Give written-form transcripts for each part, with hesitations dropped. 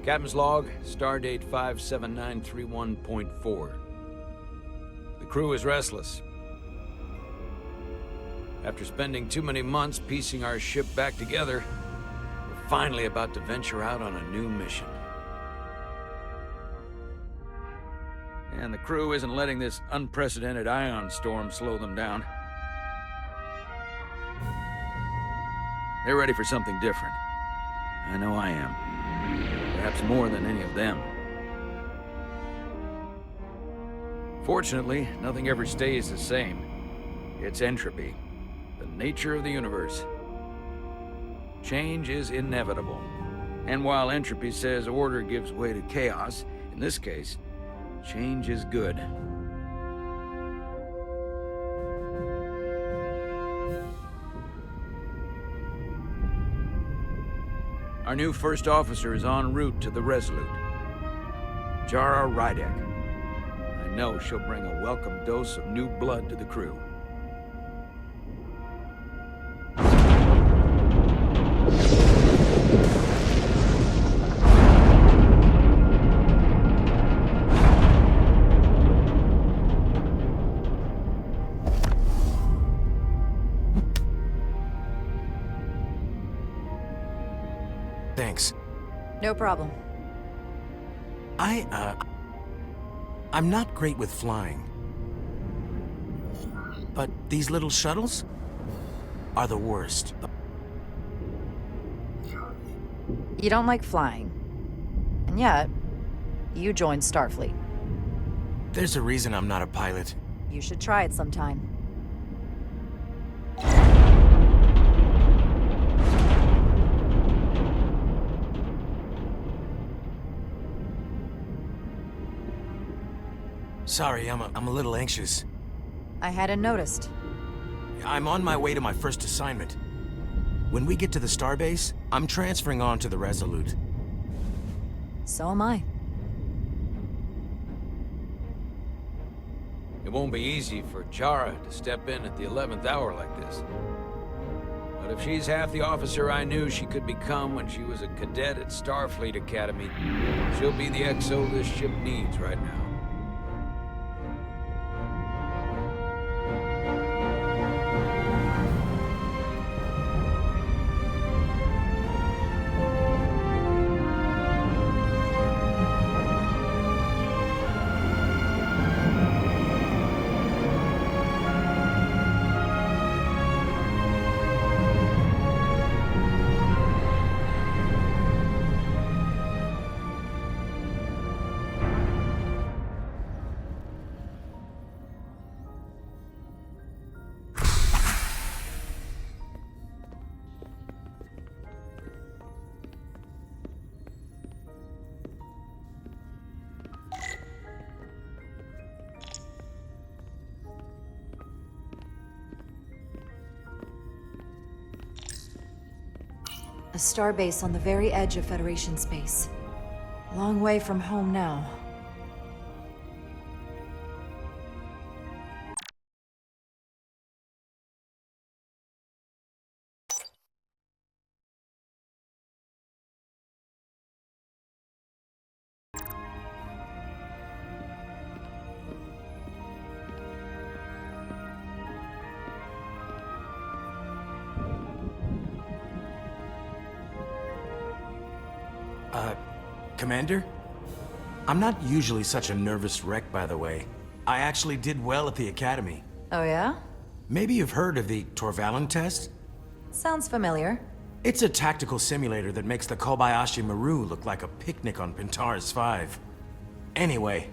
Captain's log, stardate 57931.4. The crew is restless. After spending too many months piecing our ship back together, we're finally about to venture out on a new mission. And the crew isn't letting this unprecedented ion storm slow them down. They're ready for something different. I know I am. Perhaps more than any of them. Fortunately, nothing ever stays the same. It's entropy, the nature of the universe. Change is inevitable. And while entropy says order gives way to chaos, in this case, change is good. Our new first officer is en route to the Resolute. Jara Rydek. I know she'll bring a welcome dose of new blood to the crew. Thanks. No problem. I'm not great with flying. But these little shuttles are the worst. You don't like flying. And yet, you joined Starfleet. There's a reason I'm not a pilot. You should try it sometime. Sorry, I'm a little anxious. I hadn't noticed. I'm on my way to my first assignment. When we get to the starbase, I'm transferring on to the Resolute. So am I. It won't be easy for Jara to step in at the 11th hour like this. But if she's half the officer I knew she could become when she was a cadet at Starfleet Academy, she'll be the XO this ship needs right now. A starbase on the very edge of Federation space. Long way from home now. Commander? I'm not usually such a nervous wreck, by the way. I actually did well at the Academy. Oh yeah? Maybe you've heard of the Torvalin test? Sounds familiar. It's a tactical simulator that makes the Kobayashi Maru look like a picnic on Pintaris 5. Anyway,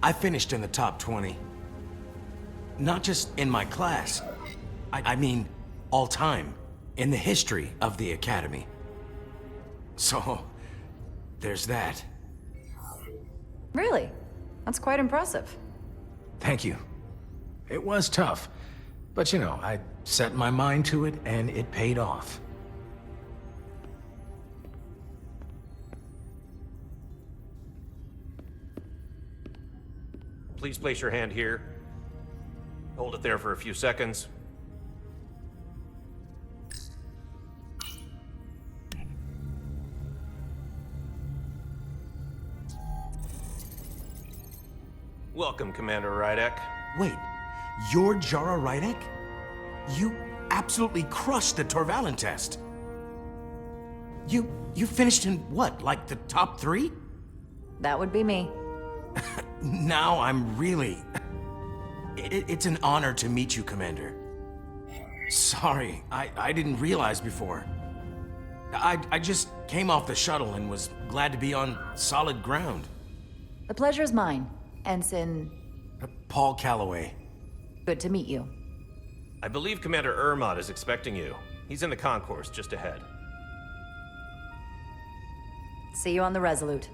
I finished in the top 20. Not just in my class. I mean, all time. In the history of the Academy. So, there's that. Really? That's quite impressive. Thank you. It was tough. But you know, I set my mind to it and it paid off. Please place your hand here. Hold it there for a few seconds. Welcome, Commander Rydek. Wait, you're Jara Rydek? You absolutely crushed the Torvalin test. You finished in what, like the top 3? That would be me. Now I'm really... It's an honor to meet you, Commander. Sorry, I didn't realize before. I just came off the shuttle and was glad to be on solid ground. The pleasure's mine, Ensign. Paul Calloway. Good to meet you. I believe Commander Ermot is expecting you. He's in the concourse just ahead. See you on the Resolute.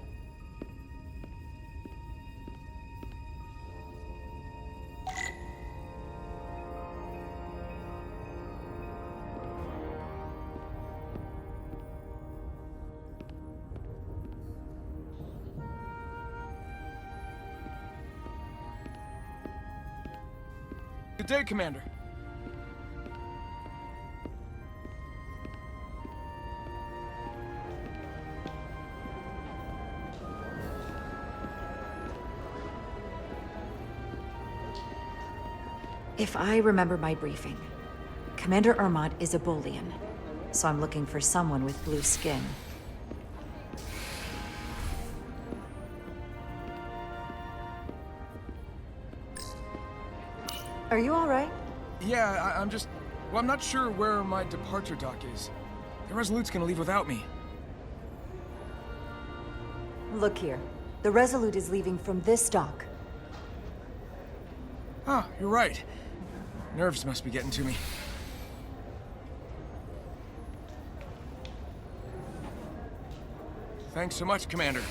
Good day, Commander. If I remember my briefing, Commander Ermot is a Bolian, so I'm looking for someone with blue skin. Are you all right? Yeah, I'm just... Well, I'm not sure where my departure dock is. The Resolute's gonna leave without me. Look here. The Resolute is leaving from this dock. Oh, you're right. Nerves must be getting to me. Thanks so much, Commander.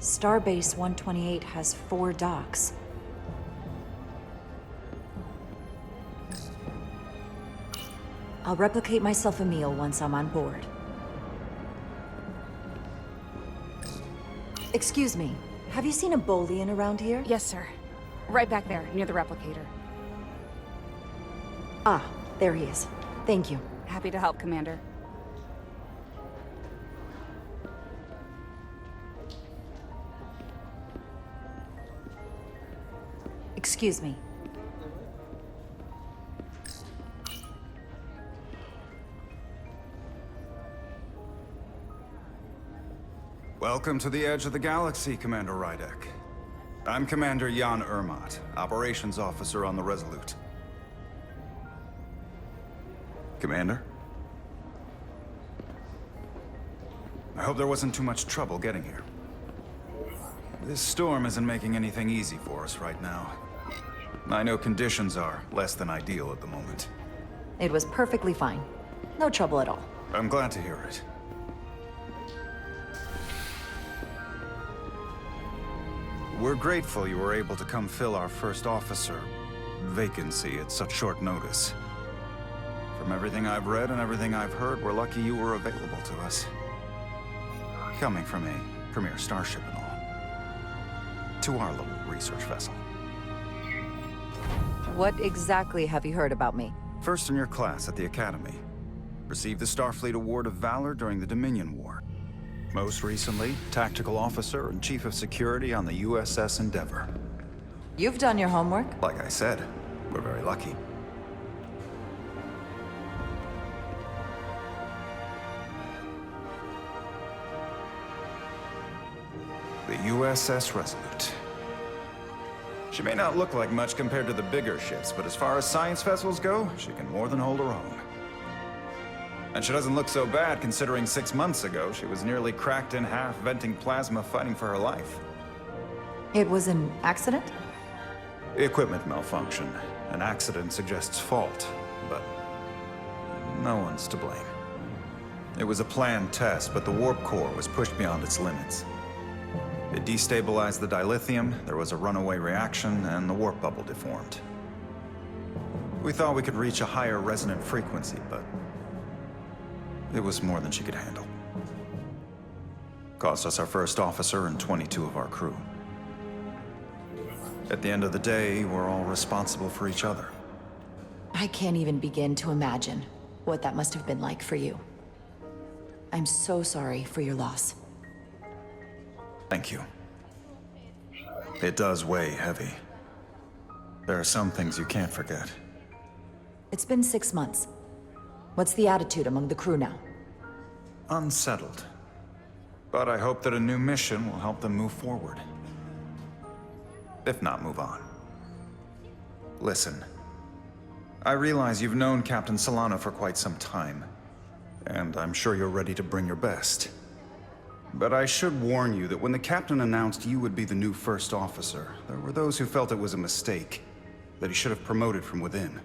Starbase 128 has 4 docks. I'll replicate myself a meal once I'm on board. Excuse me, have you seen a Bolian around here? Yes, sir. Right back there, near the replicator. Ah, there he is. Thank you. Happy to help, Commander. Excuse me. Welcome to the edge of the galaxy, Commander Rydek. I'm Commander Jan Ermot, Operations Officer on the Resolute. Commander? I hope there wasn't too much trouble getting here. This storm isn't making anything easy for us right now. I know conditions are less than ideal at the moment. It was perfectly fine. No trouble at all. I'm glad to hear it. We're grateful you were able to come fill our first officer vacancy at such short notice. From everything I've read and everything I've heard, we're lucky you were available to us. Coming from a premier starship and all. To our little research vessel. What exactly have you heard about me? First in your class at the Academy. Received the Starfleet Award of Valor during the Dominion War. Most recently, Tactical Officer and Chief of Security on the USS Endeavor. You've done your homework. Like I said, we're very lucky. The USS Resolute. She may not look like much compared to the bigger ships, but as far as science vessels go, she can more than hold her own. And she doesn't look so bad considering 6 months ago, she was nearly cracked in half, venting plasma, fighting for her life. It was an accident? Equipment malfunction. An accident suggests fault, but no one's to blame. It was a planned test, but the warp core was pushed beyond its limits. It destabilized the dilithium, there was a runaway reaction, and the warp bubble deformed. We thought we could reach a higher resonant frequency, but it was more than she could handle. Cost us our first officer and 22 of our crew. At the end of the day, we're all responsible for each other. I can't even begin to imagine what that must have been like for you. I'm so sorry for your loss. Thank you. It does weigh heavy. There are some things you can't forget. It's been 6 months. What's the attitude among the crew now? Unsettled. But I hope that a new mission will help them move forward. If not, move on. Listen. I realize you've known Captain Solano for quite some time, and I'm sure you're ready to bring your best. But I should warn you that when the captain announced you would be the new first officer, there were those who felt it was a mistake, that he should have promoted from within.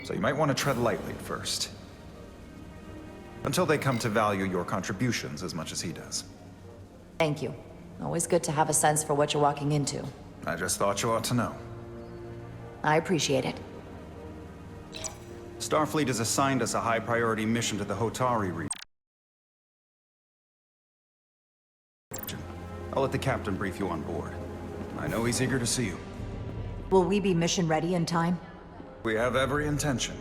So you might want to tread lightly at first. Until they come to value your contributions as much as he does. Thank you. Always good to have a sense for what you're walking into. I just thought you ought to know. I appreciate it. Starfleet has assigned us a high-priority mission to the Hotari region. I'll let the captain brief you on board. I know he's eager to see you. Will we be mission ready in time? We have every intention.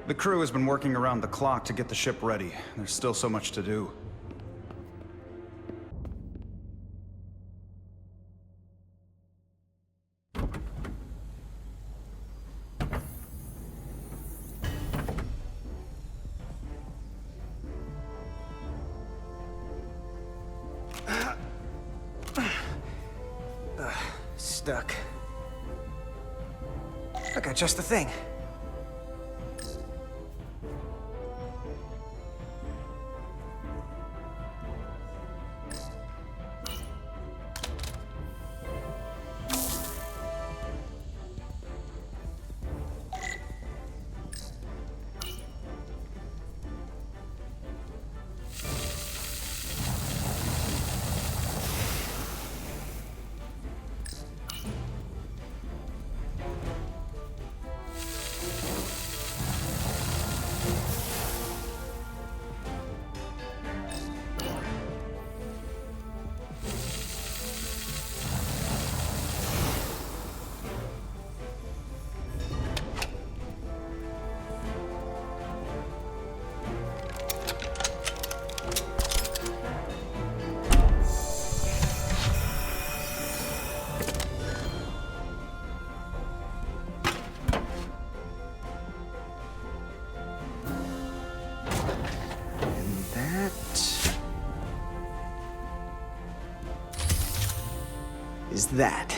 The crew has been working around the clock to get the ship ready. There's still so much to do. Stuck. I got just the thing. Is that.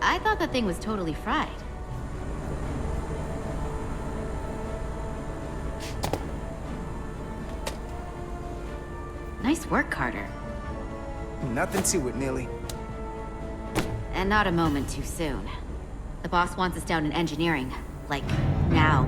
I thought that thing was totally fried. Nice work, Carter. Nothing to it, Millie. And not a moment too soon. The boss wants us down in engineering. Like, now.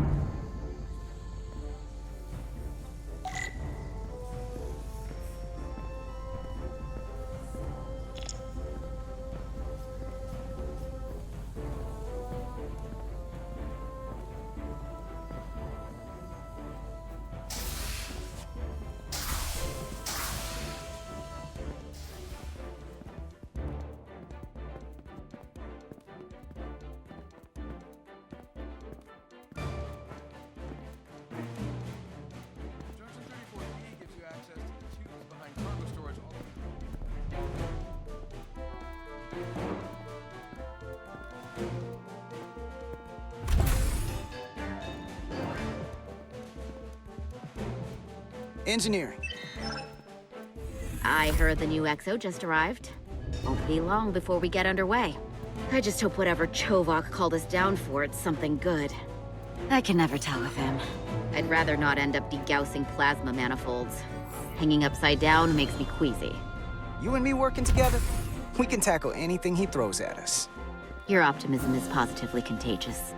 Engineering. I heard the new XO just arrived. Won't be long before we get underway. I just hope whatever Chovok called us down for, it's something good. I can never tell with him. I'd rather not end up degaussing plasma manifolds. Hanging upside down makes me queasy. You and me working together, we can tackle anything he throws at us. Your optimism is positively contagious.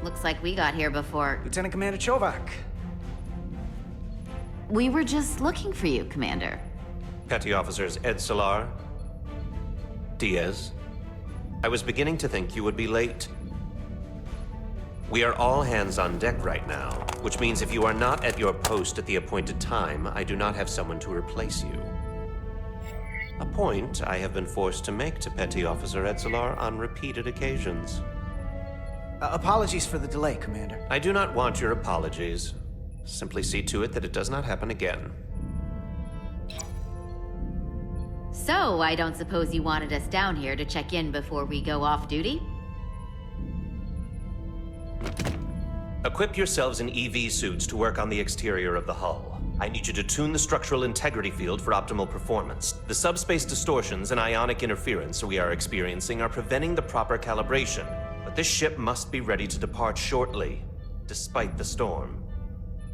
Looks like we got here before. Lieutenant Commander Chovak. We were just looking for you, Commander. Petty Officers Ed Solar, Diaz. I was beginning to think you would be late. We are all hands on deck right now, which means if you are not at your post at the appointed time, I do not have someone to replace you. A point I have been forced to make to Petty Officer Edsolar on repeated occasions. Apologies for the delay, Commander. I do not want your apologies. Simply see to it that it does not happen again. So, I don't suppose you wanted us down here to check in before we go off duty? Equip yourselves in EV suits to work on the exterior of the hull. I need you to tune the structural integrity field for optimal performance. The subspace distortions and ionic interference we are experiencing are preventing the proper calibration. But this ship must be ready to depart shortly, despite the storm.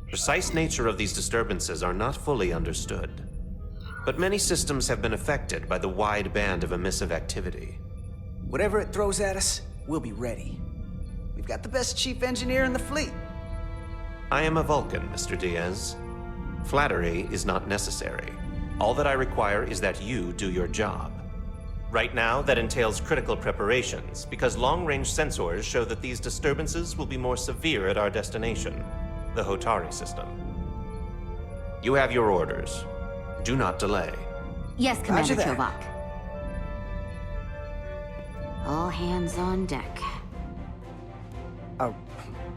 The precise nature of these disturbances are not fully understood. But many systems have been affected by the wide band of emissive activity. Whatever it throws at us, we'll be ready. We've got the best chief engineer in the fleet. I am a Vulcan, Mr. Diaz. Flattery is not necessary. All that I require is that you do your job. Right now, that entails critical preparations, because long-range sensors show that these disturbances will be more severe at our destination, the Hotari system. You have your orders. Do not delay. Yes, Commander Roger that. Chovak. All hands on deck.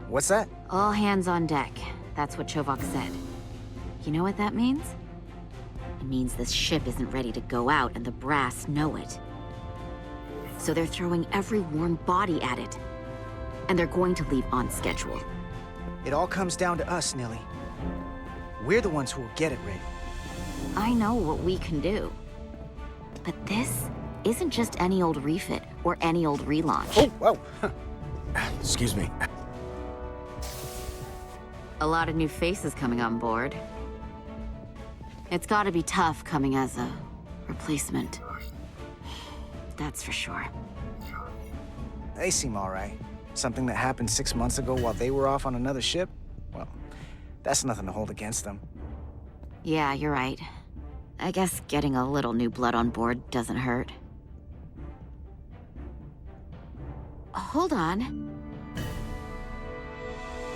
What's that? All hands on deck. That's what Chovak said. You know what that means? It means this ship isn't ready to go out, and the brass know it. So they're throwing every warm body at it. And they're going to leave on schedule. It all comes down to us, Nilly. We're the ones who will get it ready. I know what we can do. But this isn't just any old refit or any old relaunch. Oh, whoa. Excuse me. A lot of new faces coming on board. It's gotta be tough coming as a replacement. That's for sure. They seem all right. Something that happened 6 months ago while they were off on another ship? Well, that's nothing to hold against them. Yeah, you're right. I guess getting a little new blood on board doesn't hurt. Hold on.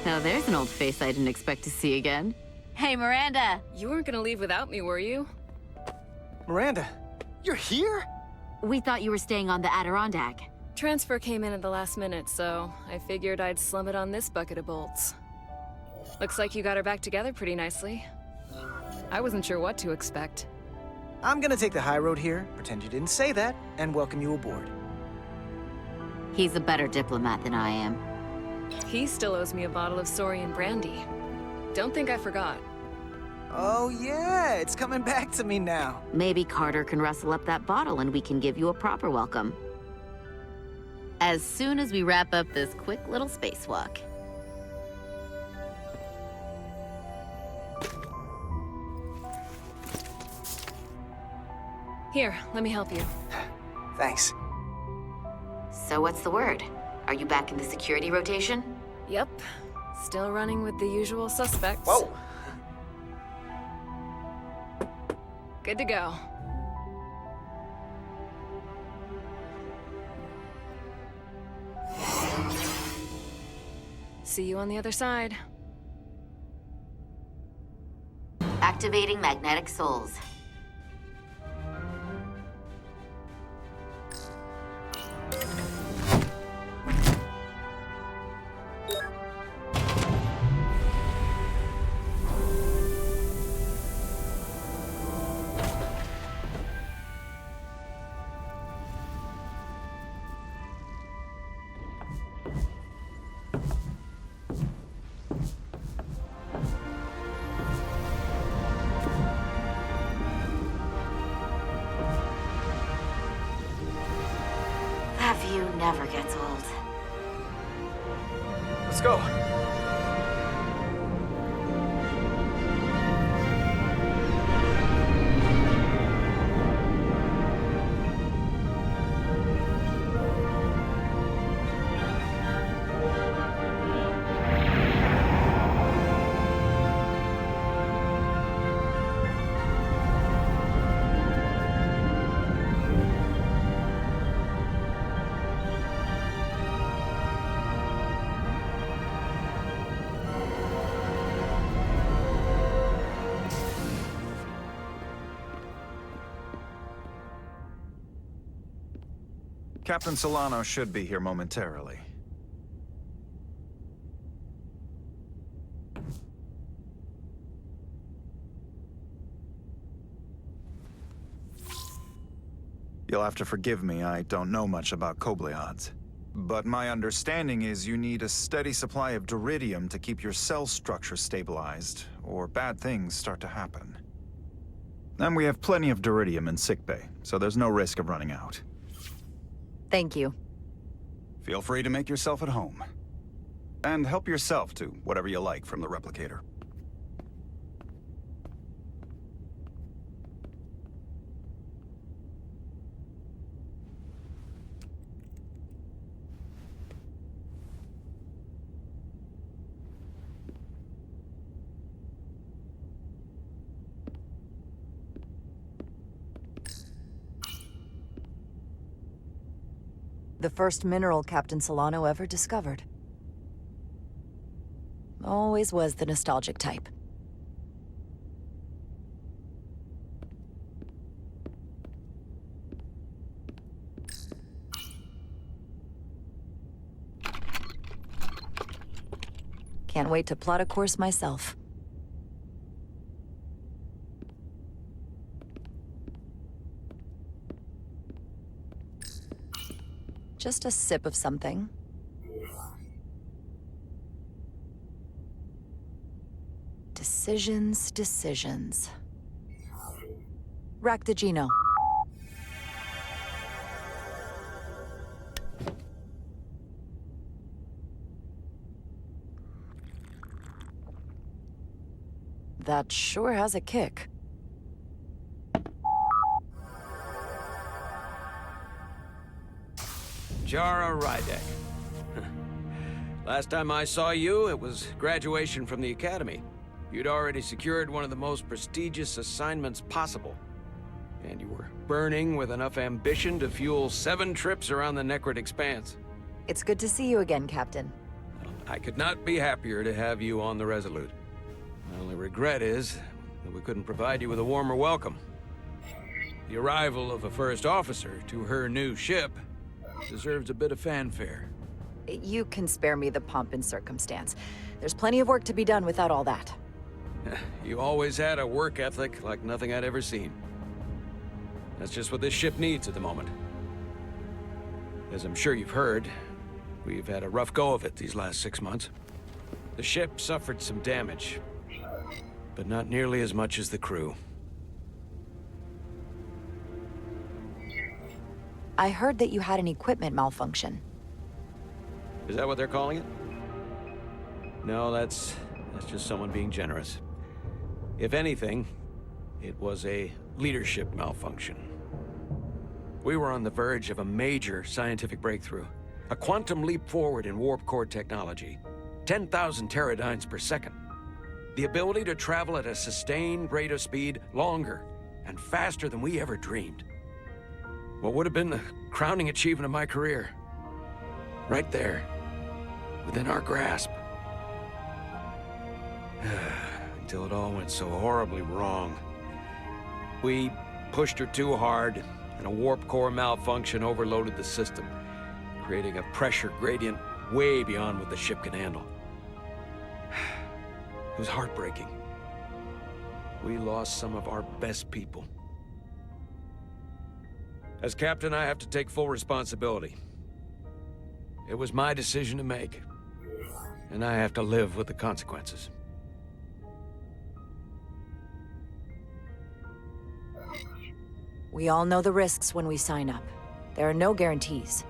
Now there's an old face I didn't expect to see again. Hey, Miranda! You weren't gonna leave without me, were you? Miranda, you're here? We thought you were staying on the Adirondack. Transfer came in at the last minute, so I figured I'd slum it on this bucket of bolts. Looks like you got her back together pretty nicely. I wasn't sure what to expect. I'm gonna take the high road here, pretend you didn't say that, and welcome you aboard. He's a better diplomat than I am. He still owes me a bottle of Saurian brandy. Don't think I forgot. Oh yeah, it's coming back to me now. Maybe Carter can rustle up that bottle and we can give you a proper welcome. As soon as we wrap up this quick little spacewalk. Here, let me help you. Thanks. So what's the word? Are you back in the security rotation? Yep. Still running with the usual suspects. Whoa! Good to go. See you on the other side. Activating magnetic souls. That view never gets old. Let's go. Captain Solano should be here momentarily. You'll have to forgive me, I don't know much about Kobleods. But my understanding is you need a steady supply of duridium to keep your cell structure stabilized, or bad things start to happen. And we have plenty of duridium in sickbay, so there's no risk of running out. Thank you. Feel free to make yourself at home. And help yourself to whatever you like from the replicator. The first mineral Captain Solano ever discovered. Always was the nostalgic type. Can't wait to plot a course myself. Just a sip of something. Decisions, decisions. Rack the Geno. That sure has a kick. Jara Rydek. Last time I saw you, it was graduation from the Academy. You'd already secured one of the most prestigious assignments possible. And you were burning with enough ambition to fuel 7 trips around the Necrid Expanse. It's good to see you again, Captain. I could not be happier to have you on the Resolute. My only regret is that we couldn't provide you with a warmer welcome. The arrival of a first officer to her new ship deserves a bit of fanfare. You can spare me the pomp and circumstance. There's plenty of work to be done without all that. You always had a work ethic like nothing I'd ever seen. That's just what this ship needs at the moment. As I'm sure you've heard, we've had a rough go of it these last 6 months. The ship suffered some damage, but not nearly as much as the crew. I heard that you had an equipment malfunction. Is that what they're calling it? No, that's just someone being generous. If anything, it was a leadership malfunction. We were on the verge of a major scientific breakthrough. A quantum leap forward in warp core technology. 10,000 teradynes per second. The ability to travel at a sustained rate of speed longer and faster than we ever dreamed. What would have been the crowning achievement of my career. Right there, within our grasp. Until it all went so horribly wrong. We pushed her too hard, and a warp core malfunction overloaded the system, creating a pressure gradient way beyond what the ship can handle. It was heartbreaking. We lost some of our best people. As captain, I have to take full responsibility. It was my decision to make, and I have to live with the consequences. We all know the risks when we sign up. There are no guarantees,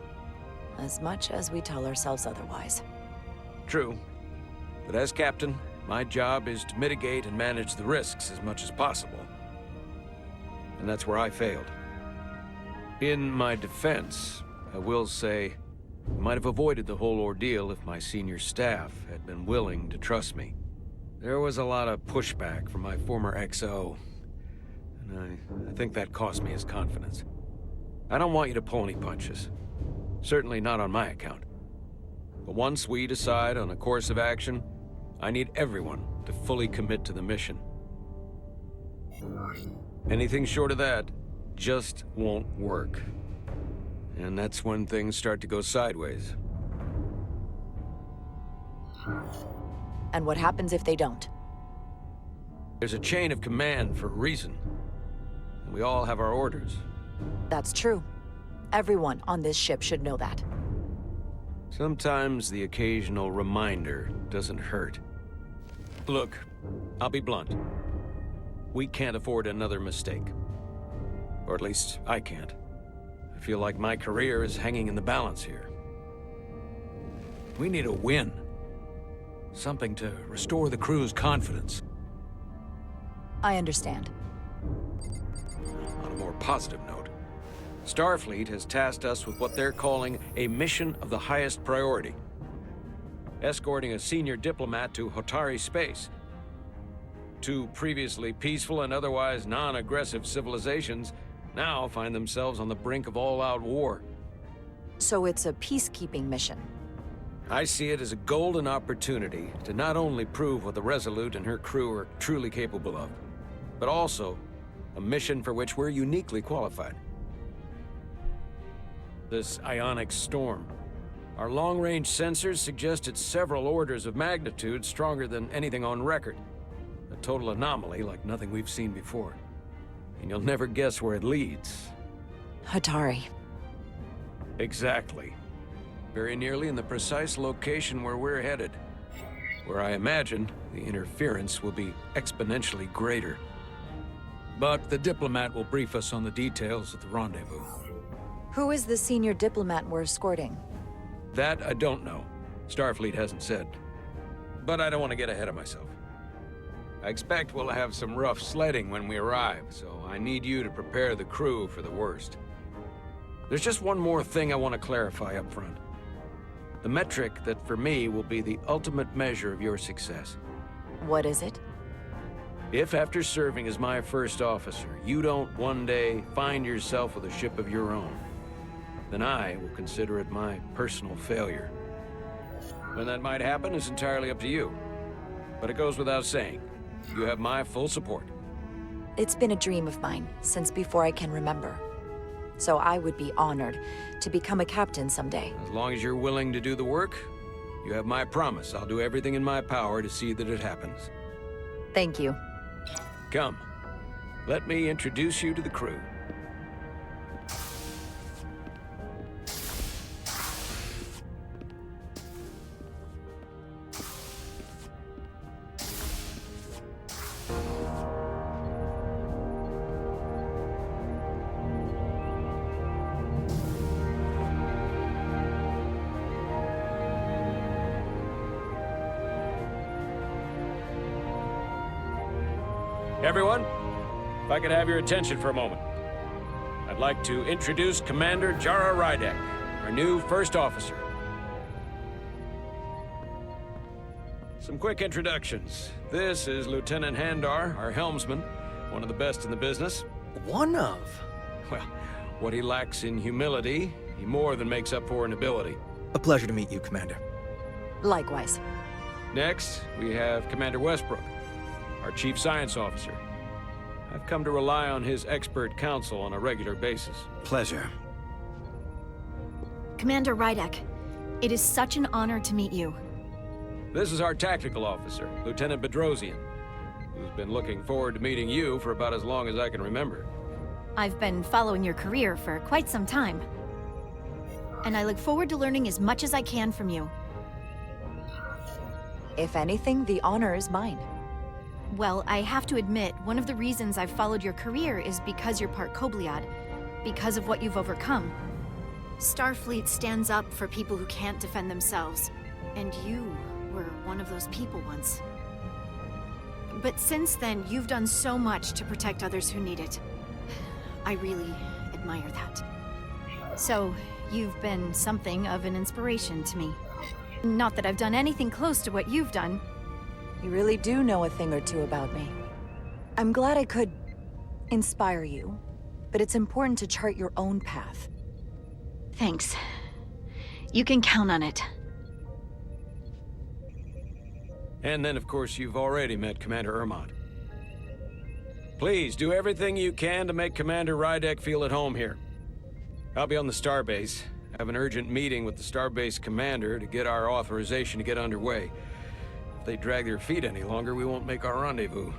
as much as we tell ourselves otherwise. True, but as captain, my job is to mitigate and manage the risks as much as possible. And that's where I failed. In my defense, I will say, I might have avoided the whole ordeal if my senior staff had been willing to trust me. There was a lot of pushback from my former XO, and I think that cost me his confidence. I don't want you to pull any punches. Certainly not on my account. But once we decide on a course of action, I need everyone to fully commit to the mission. Anything short of that just won't work. And that's when things start to go sideways. And what happens if they don't? There's a chain of command for a reason. And we all have our orders. That's true. Everyone on this ship should know that. Sometimes the occasional reminder doesn't hurt. Look, I'll be blunt. We can't afford another mistake. Or at least, I can't. I feel like my career is hanging in the balance here. We need a win. Something to restore the crew's confidence. I understand. On a more positive note, Starfleet has tasked us with what they're calling a mission of the highest priority. Escorting a senior diplomat to Hotari space. Two previously peaceful and otherwise non-aggressive civilizations now find themselves on the brink of all-out war. So it's a peacekeeping mission. I see it as a golden opportunity to not only prove what the Resolute and her crew are truly capable of, but also a mission for which we're uniquely qualified. This ionic storm. Our long-range sensors suggest it's several orders of magnitude stronger than anything on record. A total anomaly like nothing we've seen before. And you'll never guess where it leads. Hotari. Exactly. Very nearly in the precise location where we're headed. Where I imagine the interference will be exponentially greater. But the diplomat will brief us on the details at the rendezvous. Who is the senior diplomat we're escorting? That I don't know. Starfleet hasn't said. But I don't want to get ahead of myself. I expect we'll have some rough sledding when we arrive, so I need you to prepare the crew for the worst. There's just one more thing I want to clarify up front. The metric that for me will be the ultimate measure of your success. What is it? If after serving as my first officer, you don't one day find yourself with a ship of your own, then I will consider it my personal failure. When that might happen is entirely up to you. But it goes without saying, you have my full support. It's been a dream of mine since before I can remember. So I would be honored to become a captain someday. As long as you're willing to do the work, you have my promise. I'll do everything in my power to see that it happens. Thank you. Come, let me introduce you to the crew. Everyone, if I could have your attention for a moment. I'd like to introduce Commander Jara Rydek, our new first officer. Some quick introductions. This is Lieutenant Handar, our helmsman, one of the best in the business. One of? Well, what he lacks in humility, he more than makes up for in ability. A pleasure to meet you, Commander. Likewise. Next, we have Commander Westbrook, our Chief Science Officer. I've come to rely on his expert counsel on a regular basis. Pleasure. Commander Rydek, it is such an honor to meet you. This is our Tactical Officer, Lieutenant Bedrosian, who's been looking forward to meeting you for about as long as I can remember. I've been following your career for quite some time. And I look forward to learning as much as I can from you. If anything, the honor is mine. Well, I have to admit, one of the reasons I've followed your career is because you're part Kobliad, because of what you've overcome. Starfleet stands up for people who can't defend themselves, and you were one of those people once. But since then, you've done so much to protect others who need it. I really admire that. So, you've been something of an inspiration to me. Not that I've done anything close to what you've done. You really do know a thing or two about me. I'm glad I could inspire you, but it's important to chart your own path. Thanks. You can count on it. And then, of course, you've already met Commander Ermont. Please, do everything you can to make Commander Rydek feel at home here. I'll be on the starbase. I have an urgent meeting with the starbase commander to get our authorization to get underway. If they drag their feet any longer, we won't make our rendezvous.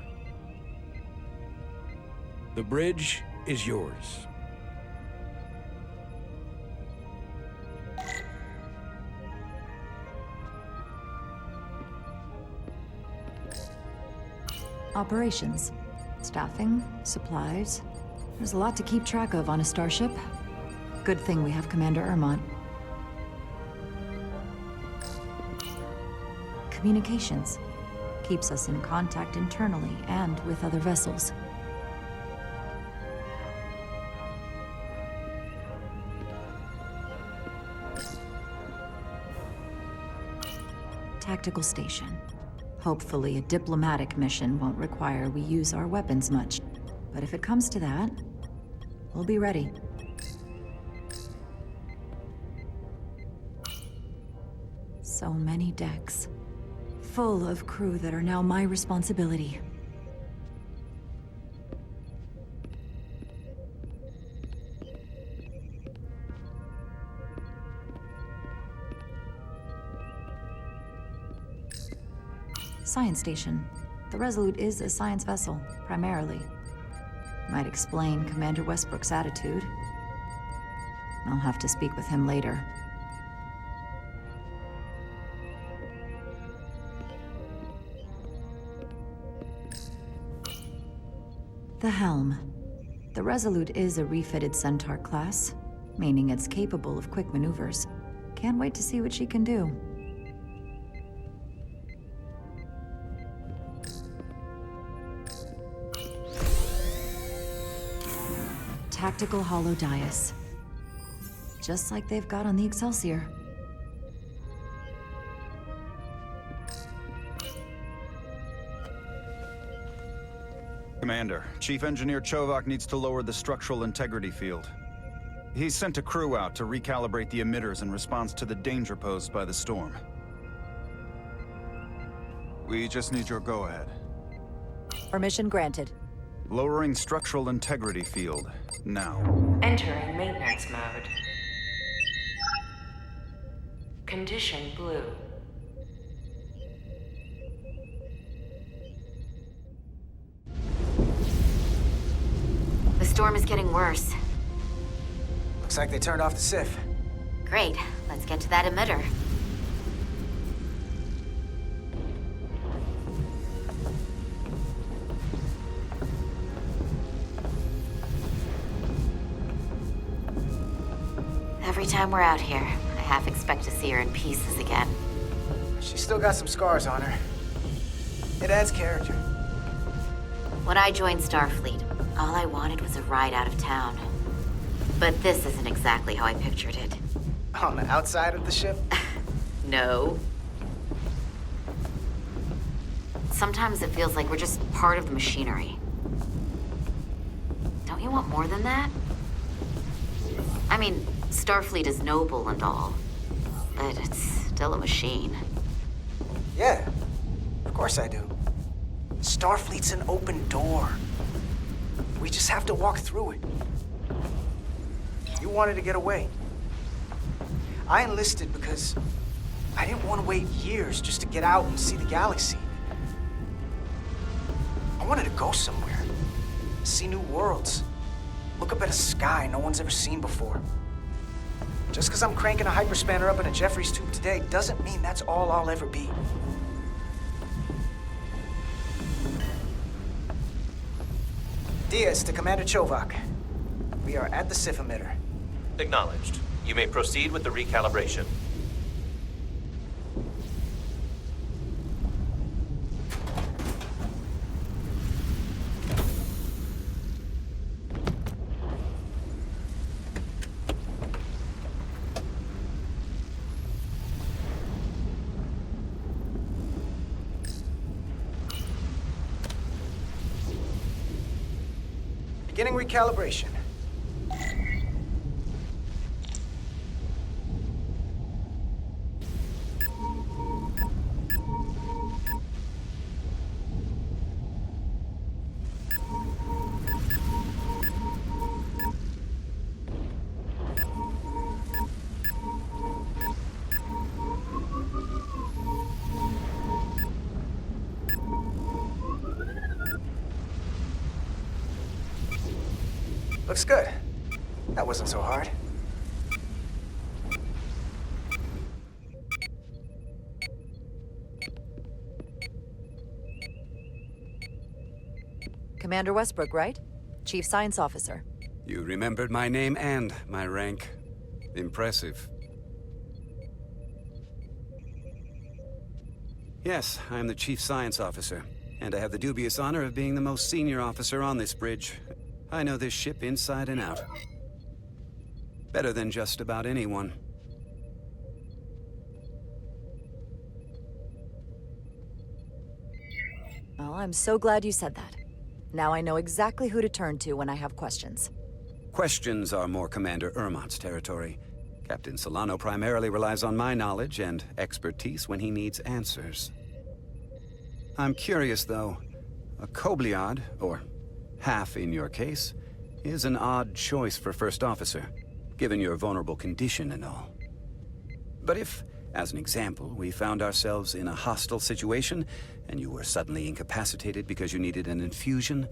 The bridge is yours. Operations. Staffing, supplies. There's a lot to keep track of on a starship. Good thing we have Commander Ermont. Communications. Keeps us in contact internally and with other vessels. Tactical station. Hopefully a diplomatic mission won't require we use our weapons much. But if it comes to that, we'll be ready. So many decks. Full of crew that are now my responsibility. Science station. The Resolute is a science vessel, primarily. Might explain Commander Westbrook's attitude. I'll have to speak with him later. The helm. The Resolute is a refitted Centaur class, meaning it's capable of quick maneuvers. Can't wait to see what she can do. Tactical hollow dais. Just like they've got on the Excelsior. Commander, Chief Engineer Chovak needs to lower the structural integrity field. He's sent a crew out to recalibrate the emitters in response to the danger posed by the storm. We just need your go-ahead. Permission granted. Lowering structural integrity field, now. Entering maintenance mode. Condition blue. The storm is getting worse. Looks like they turned off the SIF. Great. Let's get to that emitter. Every time we're out here, I half expect to see her in pieces again. She's still got some scars on her. It adds character. When I joined Starfleet, all I wanted was a ride out of town. But this isn't exactly how I pictured it. On the outside of the ship? No. Sometimes it feels like we're just part of the machinery. Don't you want more than that? I mean, Starfleet is noble and all, but it's still a machine. Yeah, of course I do. Starfleet's an open door. We just have to walk through it. You wanted to get away. I enlisted because I didn't want to wait years just to get out and see the galaxy. I wanted to go somewhere, see new worlds, look up at a sky no one's ever seen before. Just because I'm cranking a hyperspanner up in a Jeffries tube today doesn't mean that's all I'll ever be. Diaz to Commander Chovak. We are at the SIF emitter. Acknowledged. You may proceed with the recalibration. Beginning recalibration. Looks good. That wasn't so hard. Commander Westbrook, right? Chief Science Officer. You remembered my name and my rank. Impressive. Yes, I'm the Chief Science Officer, and I have the dubious honor of being the most senior officer on this bridge. I know this ship inside and out. Better than just about anyone. Well, I'm so glad you said that. Now I know exactly who to turn to when I have questions. Questions are more Commander Ermont's territory. Captain Solano primarily relies on my knowledge and expertise when he needs answers. I'm curious, though. A Kobliad, or half in your case, is an odd choice for First Officer, given your vulnerable condition and all. But if, as an example, we found ourselves in a hostile situation, and you were suddenly incapacitated because you needed an infusion,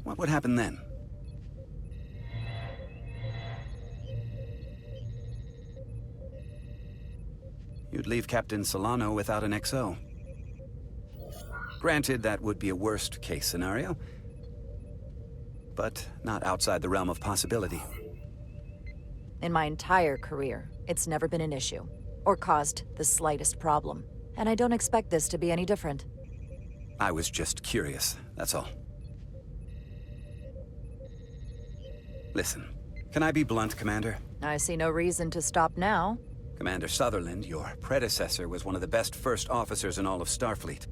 what would happen then? You'd leave Captain Solano without an XO. Granted, that would be a worst-case scenario, but not outside the realm of possibility. In my entire career, it's never been an issue, or caused the slightest problem. And I don't expect this to be any different. I was just curious, that's all. Listen, can I be blunt, Commander? I see no reason to stop now. Commander Sutherland, your predecessor, was one of the best first officers in all of Starfleet.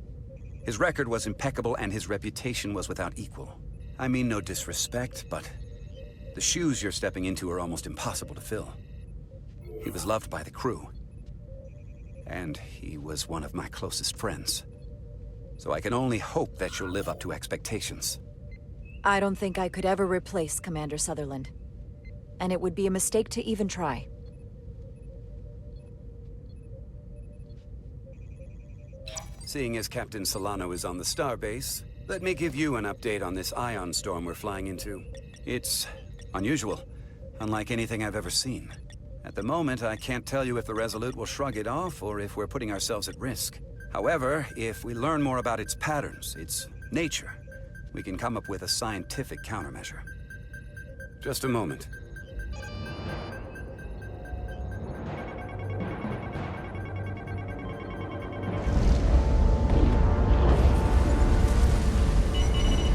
His record was impeccable and his reputation was without equal. I mean no disrespect, but the shoes you're stepping into are almost impossible to fill. He was loved by the crew, and he was one of my closest friends. So I can only hope that you'll live up to expectations. I don't think I could ever replace Commander Sutherland. And it would be a mistake to even try. Seeing as Captain Solano is on the starbase, let me give you an update on this ion storm we're flying into. It's unusual, unlike anything I've ever seen. At the moment, I can't tell you if the Resolute will shrug it off or if we're putting ourselves at risk. However, if we learn more about its patterns, its nature, we can come up with a scientific countermeasure. Just a moment.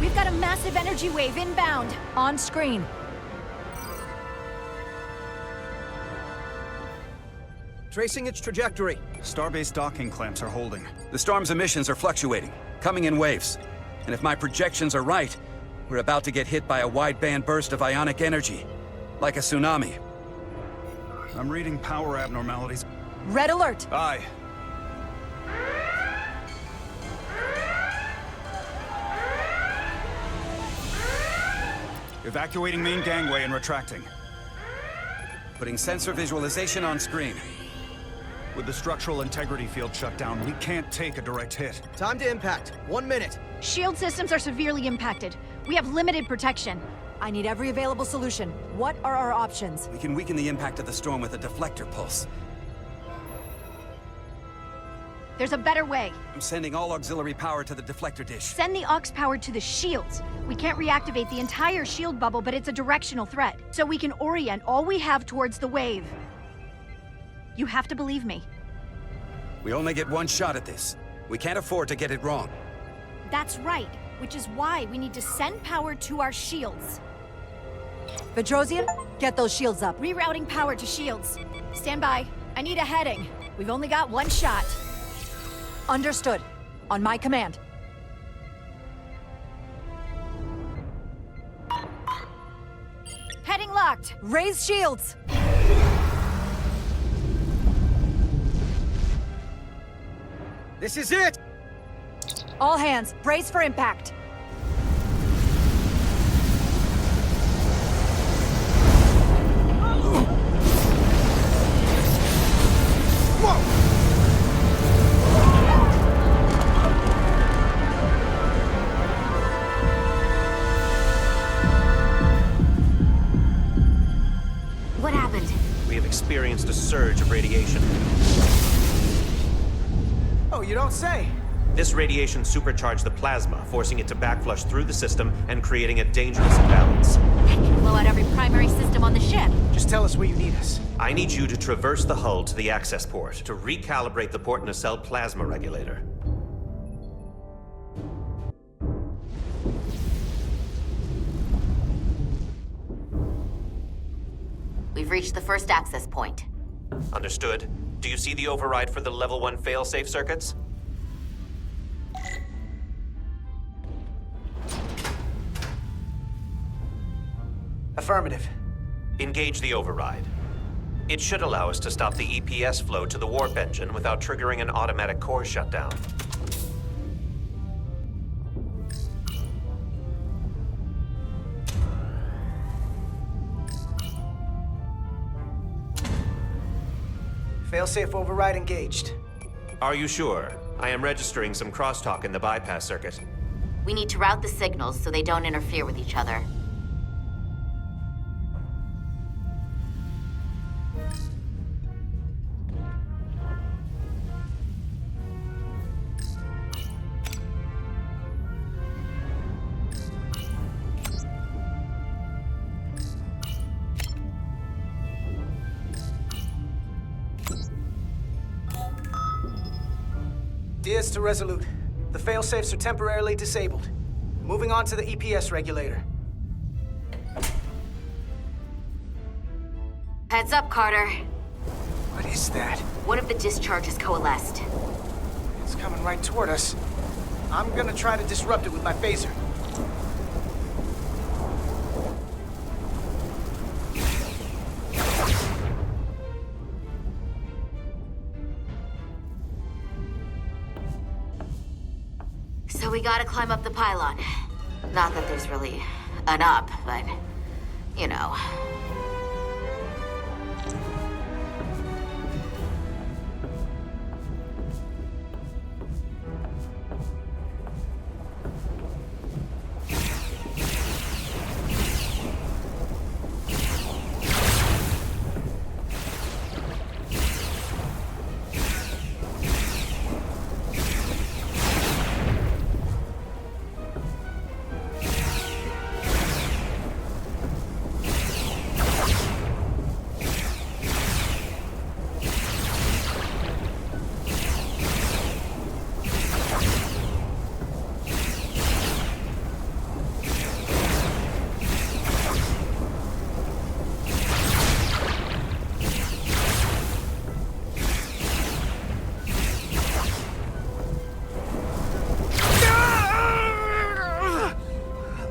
We've got a massive energy wave inbound. On screen. Tracing its trajectory. Starbase docking clamps are holding. The storm's emissions are fluctuating, coming in waves. And if my projections are right, we're about to get hit by a wideband burst of ionic energy. Like a tsunami. I'm reading power abnormalities. Red alert! Aye. Evacuating main gangway and retracting. Putting sensor visualization on screen. With the structural integrity field shut down, we can't take a direct hit. Time to impact. 1 minute. Shield systems are severely impacted. We have limited protection. I need every available solution. What are our options? We can weaken the impact of the storm with a deflector pulse. There's a better way. I'm sending all auxiliary power to the deflector dish. Send the aux power to the shields. We can't reactivate the entire shield bubble, but it's a directional threat. So we can orient all we have towards the wave. You have to believe me. We only get one shot at this. We can't afford to get it wrong. That's right, which is why we need to send power to our shields. Bedrosian, get those shields up. Rerouting power to shields. Stand by. I need a heading. We've only got one shot. Understood. On my command. Heading locked. Raise shields! This is it! All hands, brace for impact. radiation. Oh, you don't say. This radiation supercharged the plasma, forcing it to backflush through the system and creating a dangerous imbalance. That can blow out every primary system on the ship. Just tell us where you need us. I need you to traverse the hull to the access port to recalibrate the port nacelle plasma regulator. We've reached the first access point. Understood. Do you see the override for the level 1 failsafe circuits? Affirmative. Engage the override. It should allow us to stop the EPS flow to the warp engine without triggering an automatic core shutdown. Failsafe override engaged. Are you sure? I am registering some crosstalk in the bypass circuit. We need to route the signals so they don't interfere with each other. Diaz to Resolute. The failsafes are temporarily disabled. Moving on to the EPS regulator. Heads up, Carter. What is that? One of the discharges coalesced. It's coming right toward us. I'm gonna try to disrupt it with my phaser. So we gotta climb up the pylon. Not that there's really an up, but, you know.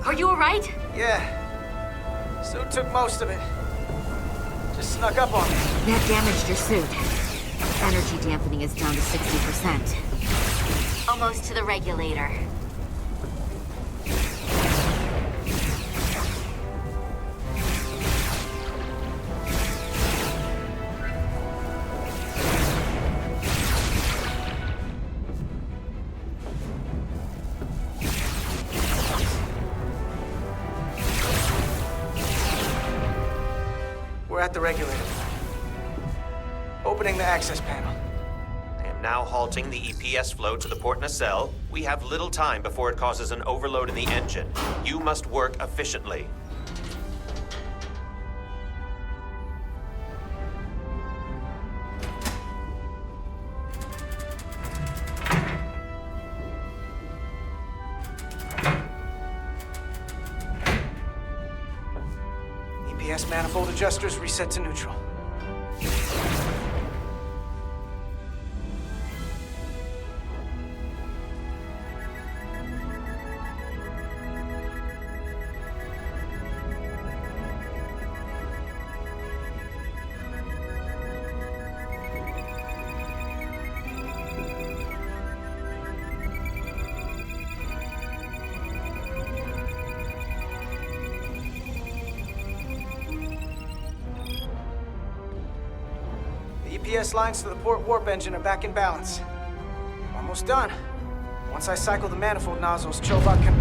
Are you alright? Yeah. Suit took most of it. Just snuck up on me. That damaged your suit. Energy dampening is down to 60%. Almost to the regulator. We're at the regulator. Opening the access panel. I am now halting the EPS flow to the port nacelle. We have little time before it causes an overload in the engine. You must work efficiently. EPS manifold adjusters reset to neutral. The EPS lines to the port warp engine are back in balance. Almost done. Once I cycle the manifold nozzles, Chovak can...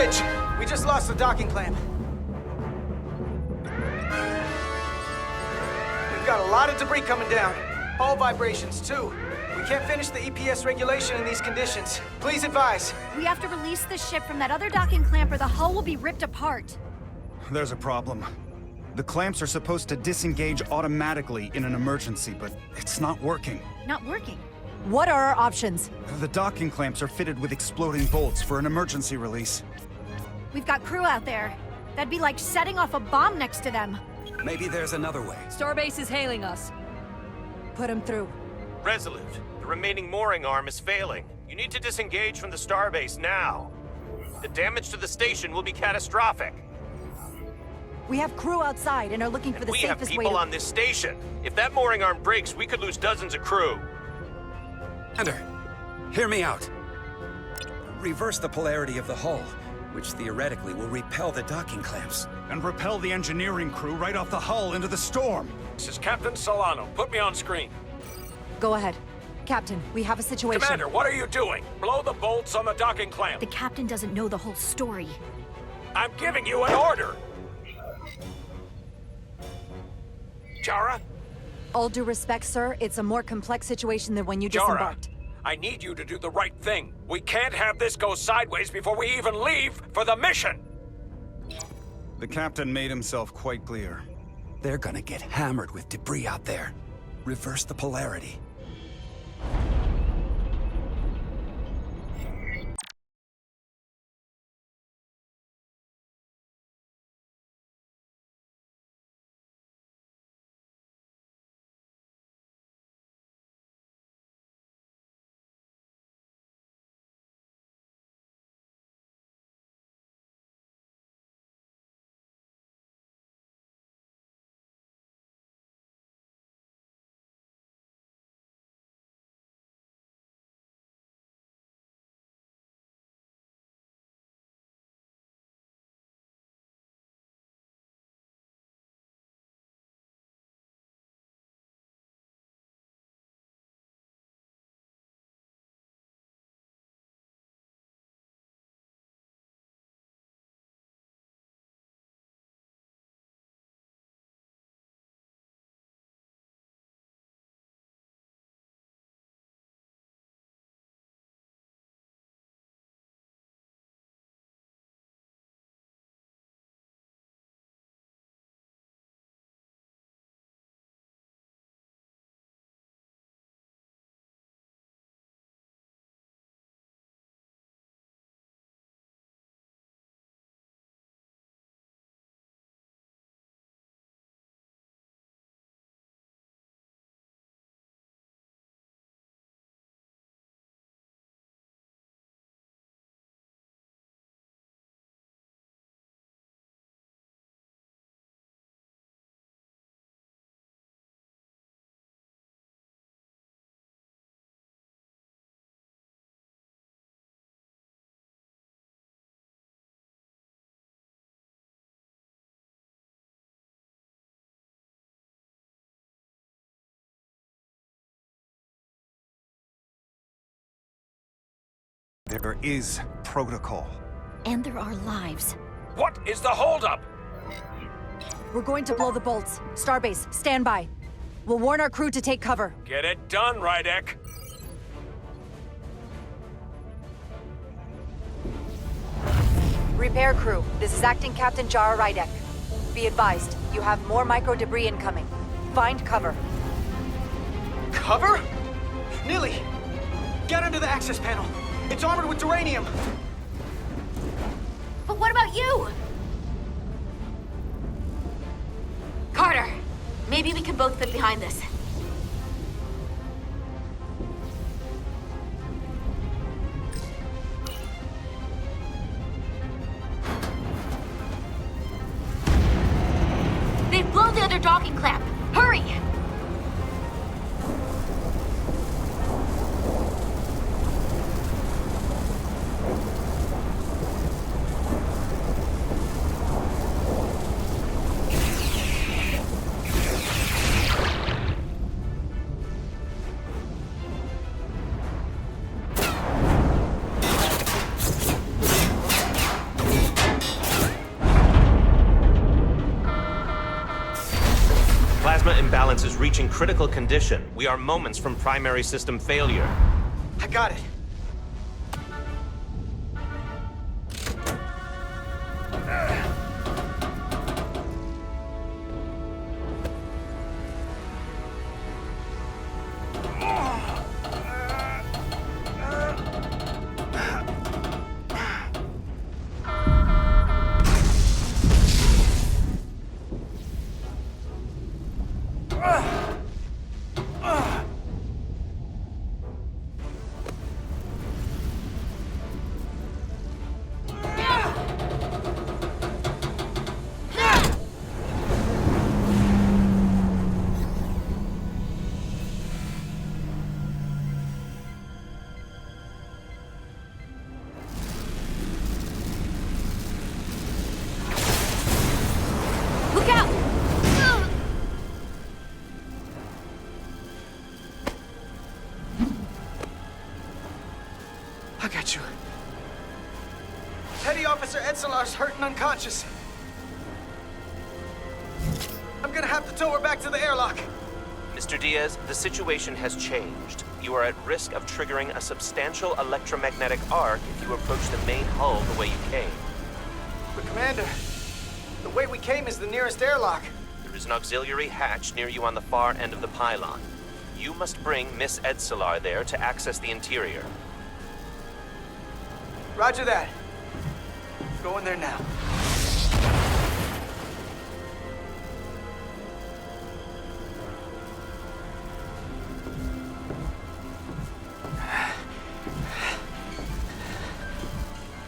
bridge! We just lost the docking clamp. We've got a lot of debris coming down. Hull vibrations, too. We can't finish the EPS regulation in these conditions. Please advise. We have to release the ship from that other docking clamp or the hull will be ripped apart. There's a problem. The clamps are supposed to disengage automatically in an emergency, but it's not working. Not working. What are our options? The docking clamps are fitted with exploding bolts for an emergency release. We've got crew out there. That'd be like setting off a bomb next to them. Maybe there's another way. Starbase is hailing us. Put him through. Resolute, the remaining mooring arm is failing. You need to disengage from the starbase now. The damage to the station will be catastrophic. We have crew outside and are looking for the We have safest way people to... on this station. If that mooring arm breaks, we could lose dozens of crew. Commander, hear me out. Reverse the polarity of the hull, which theoretically will repel the docking clamps. And repel the engineering crew right off the hull into the storm. This is Captain Solano. Put me on screen. Go ahead. Captain, we have a situation. Commander, what are you doing? Blow the bolts on the docking clamp. The captain doesn't know the whole story. I'm giving you an order. Jara? All due respect, sir, it's a more complex situation than when you Jara, disembarked. I need you to do the right thing. We can't have this go sideways before we even leave for the mission. The captain made himself quite clear. They're gonna get hammered with debris out there. Reverse the polarity. There is protocol. And there are lives. What is the holdup? We're going to blow the bolts. Starbase, stand by. We'll warn our crew to take cover. Get it done, Rydek. Repair crew, this is Acting Captain Jara Rydek. Be advised, you have more micro debris incoming. Find cover. Cover? Neely! Get under the access panel. It's armored with duranium. But what about you? Carter, maybe we can both fit behind this. They've blown the other docking clamp. Hurry! reaching critical condition. We are moments from primary system failure. I got it. Look out! I got you. Petty Officer Edselar's hurt and unconscious. I'm gonna have to tow her back to the airlock. Mr. Diaz, the situation has changed. You are at risk of triggering a substantial electromagnetic arc if you approach the main hull the way you came. But Commander, the way we came is the nearest airlock. There is an auxiliary hatch near you on the far end of the pylon. You must bring Miss Edselar there to access the interior. Roger that. Go in there now.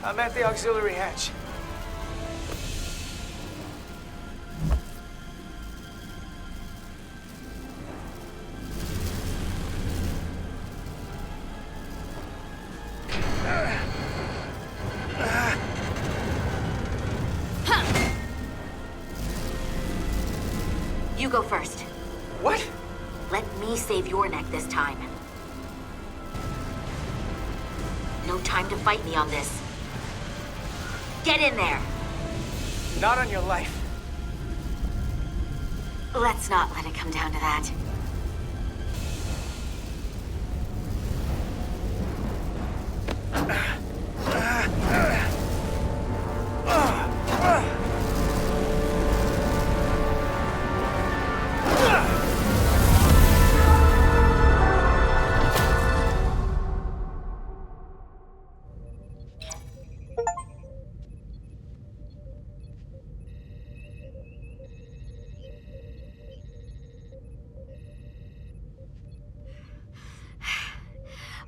I'm at the auxiliary hatch. You go first. What? Let me save your neck this time. No time to fight me on this. Get in there! Not on your life. Let's not let it come down to that.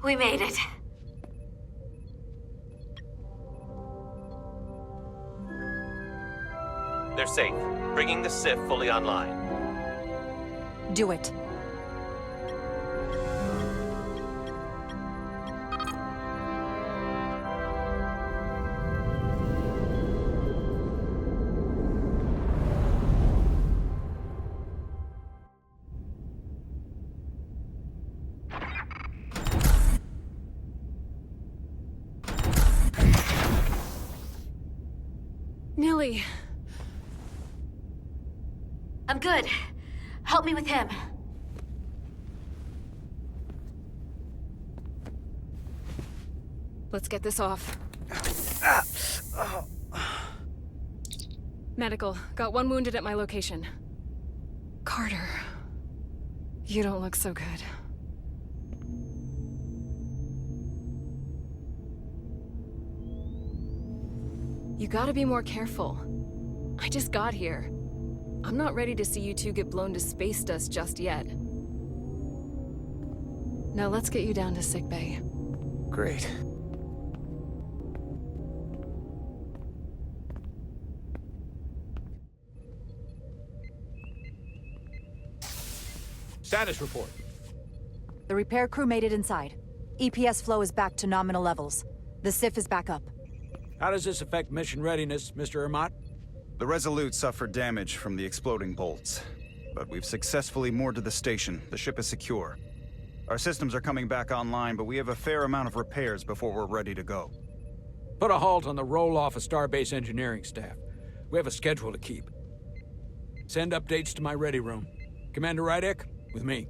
We made it. They're safe, bringing the SIF fully online. Do it. Nilly. I'm good. Help me with him. Let's get this off. Medical. Got one wounded at my location. Carter. You don't look so good. You gotta be more careful. I just got here. I'm not ready to see you two get blown to space dust just yet. Now let's get you down to sickbay. Great. Status report. The repair crew made it inside. EPS flow is back to nominal levels. The SIF is back up. How does this affect mission readiness, Mr. Ermont? The Resolute suffered damage from the exploding bolts, but we've successfully moored to the station. The ship is secure. Our systems are coming back online, but we have a fair amount of repairs before we're ready to go. Put a halt on the roll-off of Starbase engineering staff. We have a schedule to keep. Send updates to my ready room. Commander Rydek, With me.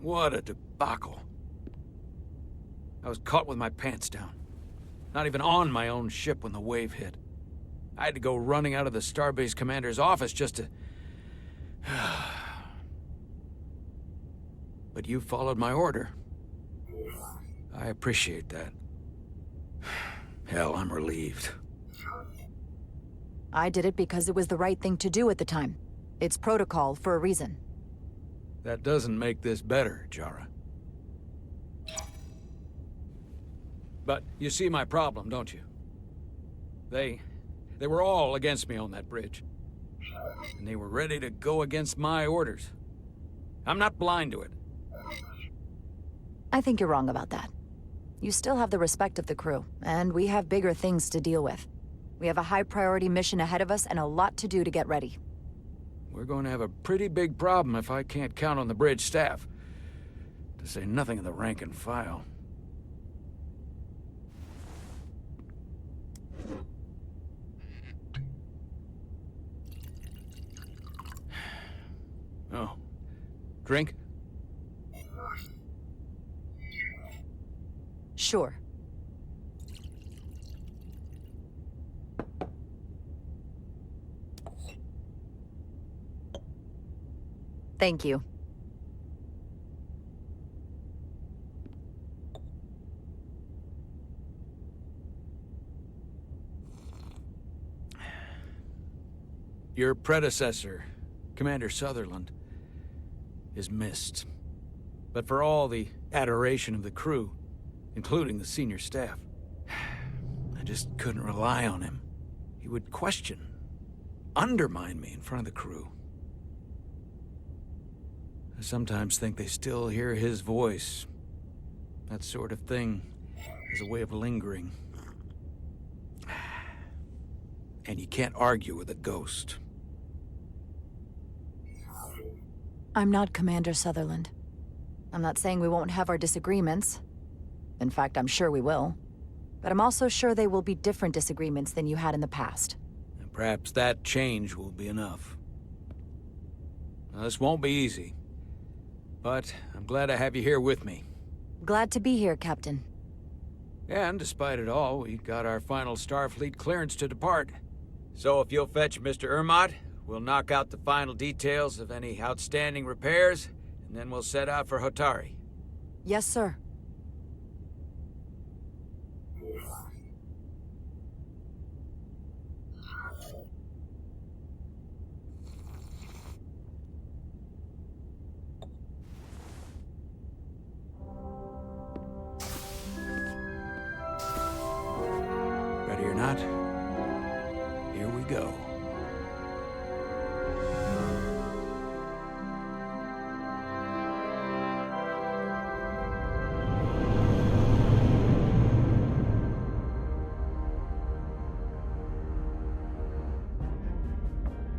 What a debacle. I was caught with my pants down. Not even on my own ship when the wave hit. I had to go running out of the Starbase commander's office just to... But you followed my order. I appreciate that. Hell, I'm relieved. I did it because it was the right thing to do at the time. It's protocol for a reason. That doesn't make this better, Jara. But you see my problem, don't you? They were all against me on that bridge. And they were ready to go against my orders. I'm not blind to it. I think you're wrong about that. You still have the respect of the crew, and we have bigger things to deal with. We have a high-priority mission ahead of us and a lot to do to get ready. We're going to have a pretty big problem if I can't count on the bridge staff. To say nothing of the rank and file. Oh. Drink? Sure. Thank you. Your predecessor, Commander Sutherland, is missed. But for all the adoration of the crew, including the senior staff, I just couldn't rely on him. He would question, undermine me in front of the crew. I sometimes think they still hear his voice. That sort of thing is a way of lingering. And you can't argue with a ghost. I'm not Commander Sutherland. I'm not saying we won't have our disagreements. In fact, I'm sure we will. But I'm also sure they will be different disagreements than you had in the past. And perhaps that change will be enough. Now, this won't be easy. But I'm glad I have you here with me. Glad to be here, Captain. And despite it all, we got our final Starfleet clearance to depart. So if you'll fetch Mr. Ermot, we'll knock out the final details of any outstanding repairs, and then we'll set out for Hotari. Yes, sir. Ready or not, here we go.